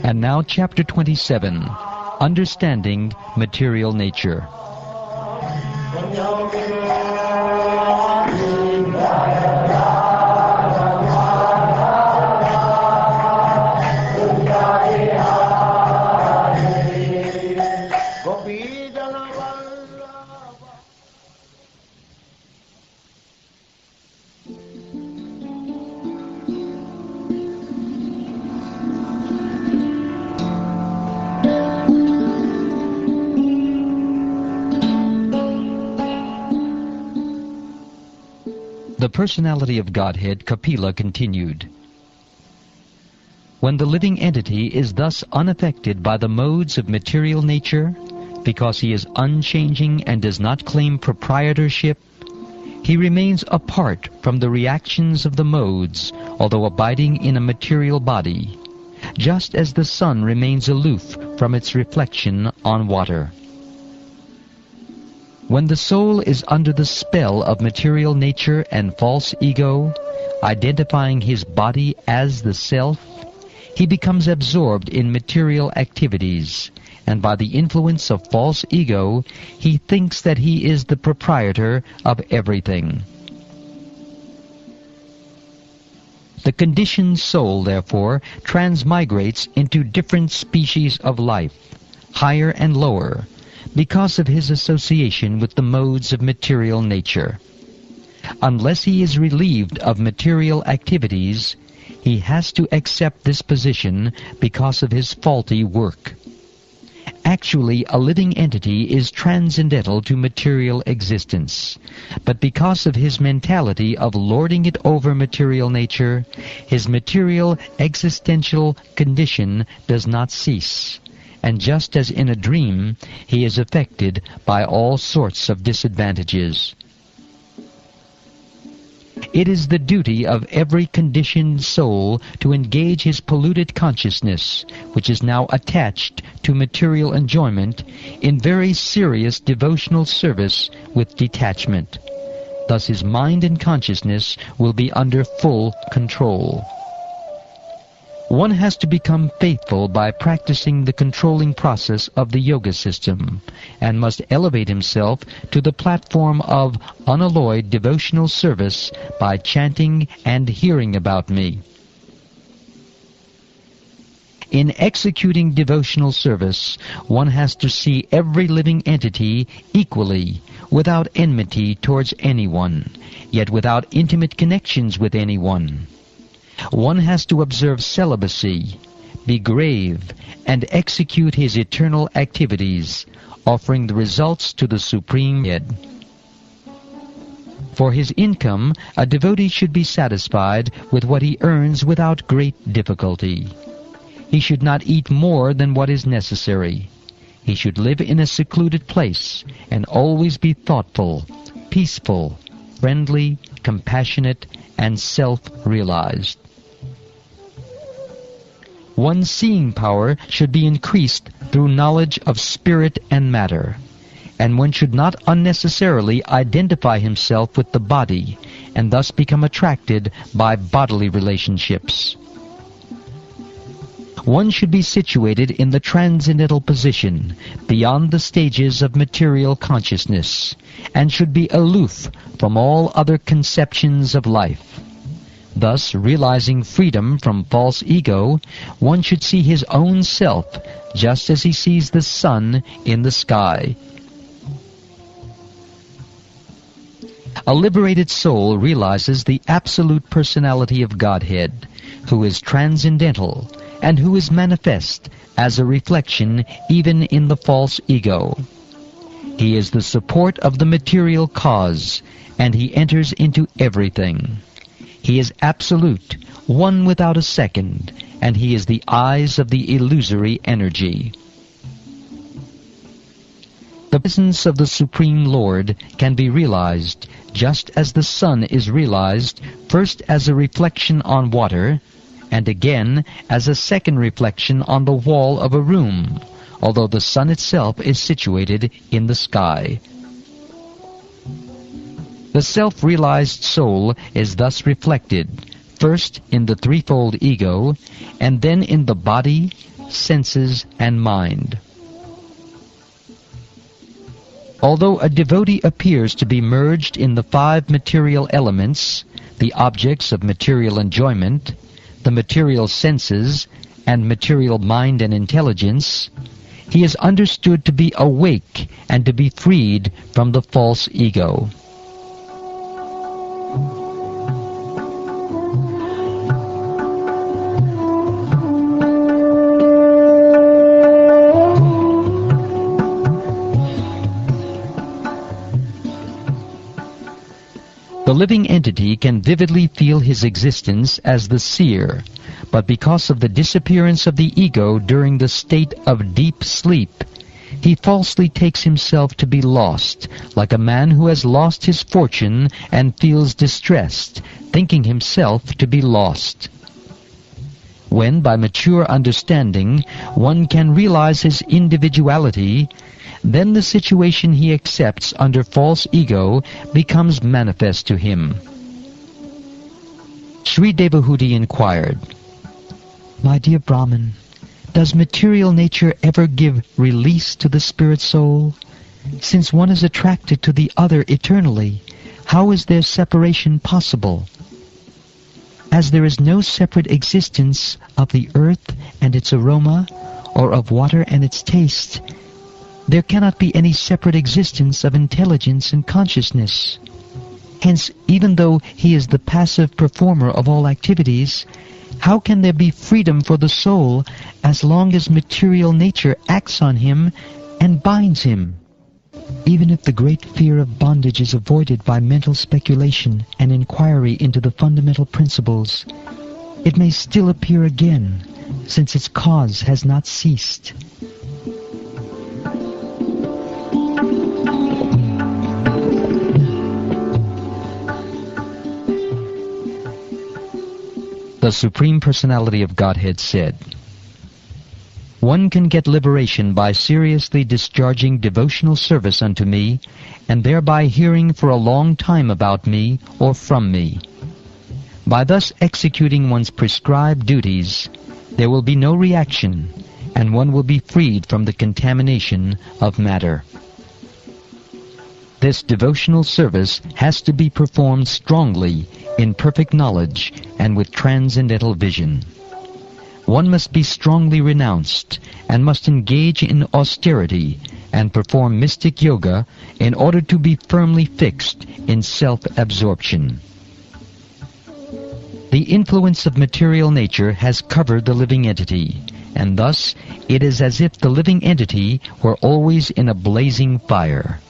And now Chapter 27, Understanding Material Nature. The personality of Godhead, Kapila continued. When the living entity is thus unaffected by the modes of material nature, because he is unchanging and does not claim proprietorship, he remains apart from the reactions of the modes, although abiding in a material body, just as the sun remains aloof from its reflection on water. When the soul is under the spell of material nature and false ego, identifying his body as the self, he becomes absorbed in material activities, and by the influence of false ego, he thinks that he is the proprietor of everything. The conditioned soul, therefore, transmigrates into different species of life, higher and lower, because of his association with the modes of material nature. Unless he is relieved of material activities, he has to accept this position because of his faulty work. Actually, a living entity is transcendental to material existence, but because of his mentality of lording it over material nature, his material existential condition does not cease. And just as in a dream, he is affected by all sorts of disadvantages. It is the duty of every conditioned soul to engage his polluted consciousness, which is now attached to material enjoyment, in very serious devotional service with detachment. Thus his mind and consciousness will be under full control. One has to become faithful by practicing the controlling process of the yoga system, and must elevate himself to the platform of unalloyed devotional service by chanting and hearing about me. In executing devotional service, one has to see every living entity equally, without enmity towards anyone, yet without intimate connections with anyone. One has to observe celibacy, be grave, and execute his eternal activities, offering the results to the Supreme Head. For his income, a devotee should be satisfied with what he earns without great difficulty. He should not eat more than what is necessary. He should live in a secluded place and always be thoughtful, peaceful, friendly, compassionate, and self-realized. One's seeing power should be increased through knowledge of spirit and matter, and one should not unnecessarily identify himself with the body and thus become attracted by bodily relationships. One should be situated in the transcendental position, beyond the stages of material consciousness, and should be aloof from all other conceptions of life. Thus, realizing freedom from false ego, one should see his own self just as he sees the sun in the sky. A liberated soul realizes the absolute personality of Godhead, who is transcendental and who is manifest as a reflection even in the false ego. He is the support of the material cause, and he enters into everything. He is absolute, one without a second, and he is the eyes of the illusory energy. The presence of the Supreme Lord can be realized just as the sun is realized first as a reflection on water, and again as a second reflection on the wall of a room, although the sun itself is situated in the sky. The self-realized soul is thus reflected, first in the threefold ego, and then in the body, senses, and mind. Although a devotee appears to be merged in the five material elements, the objects of material enjoyment, the material senses, and material mind and intelligence, he is understood to be awake and to be freed from the false ego. The living entity can vividly feel his existence as the seer, but because of the disappearance of the ego during the state of deep sleep, he falsely takes himself to be lost, like a man who has lost his fortune and feels distressed, thinking himself to be lost. When, by mature understanding, one can realize his individuality, then the situation he accepts under false ego becomes manifest to him. Sri Devahuti inquired, "My dear Brahmin, does material nature ever give release to the spirit soul? Since one is attracted to the other eternally, how is their separation possible? As there is no separate existence of the earth and its aroma, or of water and its taste, there cannot be any separate existence of intelligence and consciousness. Hence, even though he is the passive performer of all activities, how can there be freedom for the soul as long as material nature acts on him and binds him? Even if the great fear of bondage is avoided by mental speculation and inquiry into the fundamental principles, it may still appear again, since its cause has not ceased." The Supreme Personality of Godhead said, "One can get liberation by seriously discharging devotional service unto me, and thereby hearing for a long time about me or from me. By thus executing one's prescribed duties, there will be no reaction, and one will be freed from the contamination of matter." This devotional service has to be performed strongly, in perfect knowledge, and with transcendental vision. One must be strongly renounced, and must engage in austerity, and perform mystic yoga in order to be firmly fixed in self-absorption. The influence of material nature has covered the living entity, and thus it is as if the living entity were always in a blazing fire.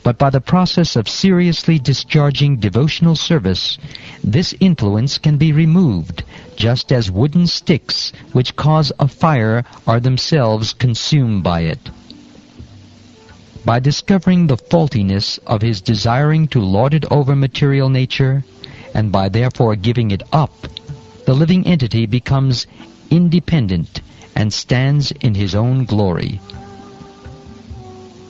But by the process of seriously discharging devotional service, this influence can be removed, just as wooden sticks which cause a fire are themselves consumed by it. By discovering the faultiness of his desiring to lord it over material nature, and by therefore giving it up, the living entity becomes independent and stands in his own glory.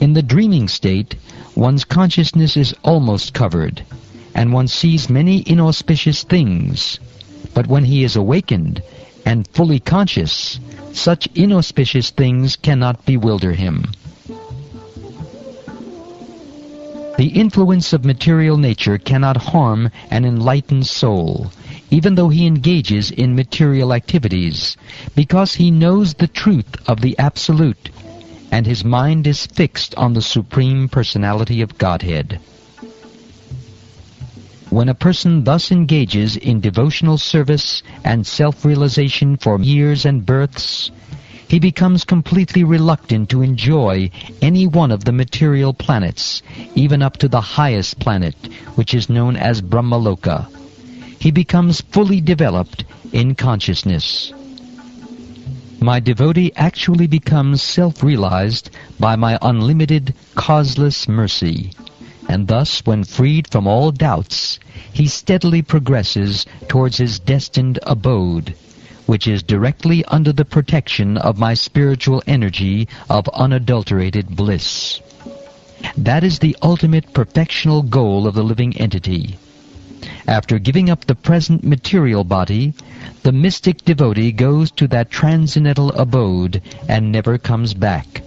In the dreaming state, one's consciousness is almost covered, and one sees many inauspicious things. But when he is awakened and fully conscious, such inauspicious things cannot bewilder him. The influence of material nature cannot harm an enlightened soul, even though he engages in material activities, because he knows the truth of the Absolute, and his mind is fixed on the Supreme Personality of Godhead. When a person thus engages in devotional service and self-realization for years and births, he becomes completely reluctant to enjoy any one of the material planets, even up to the highest planet, which is known as Brahmaloka. He becomes fully developed in consciousness. My devotee actually becomes self-realized by my unlimited, causeless mercy, and thus, when freed from all doubts, he steadily progresses towards his destined abode, which is directly under the protection of my spiritual energy of unadulterated bliss. That is the ultimate perfectional goal of the living entity. After giving up the present material body, the mystic devotee goes to that transcendental abode and never comes back.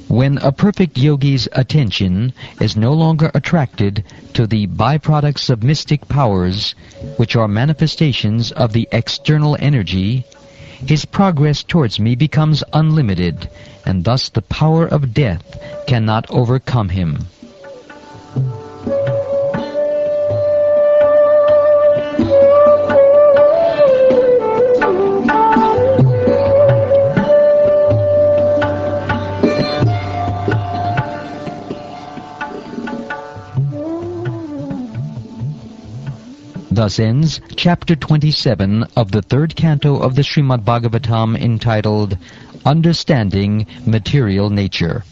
When a perfect yogi's attention is no longer attracted to the byproducts of mystic powers, which are manifestations of the external energy, his progress towards me becomes unlimited, and thus the power of death cannot overcome him. Thus ends Chapter 27 of the third canto of the Srimad Bhagavatam, entitled Understanding Material Nature.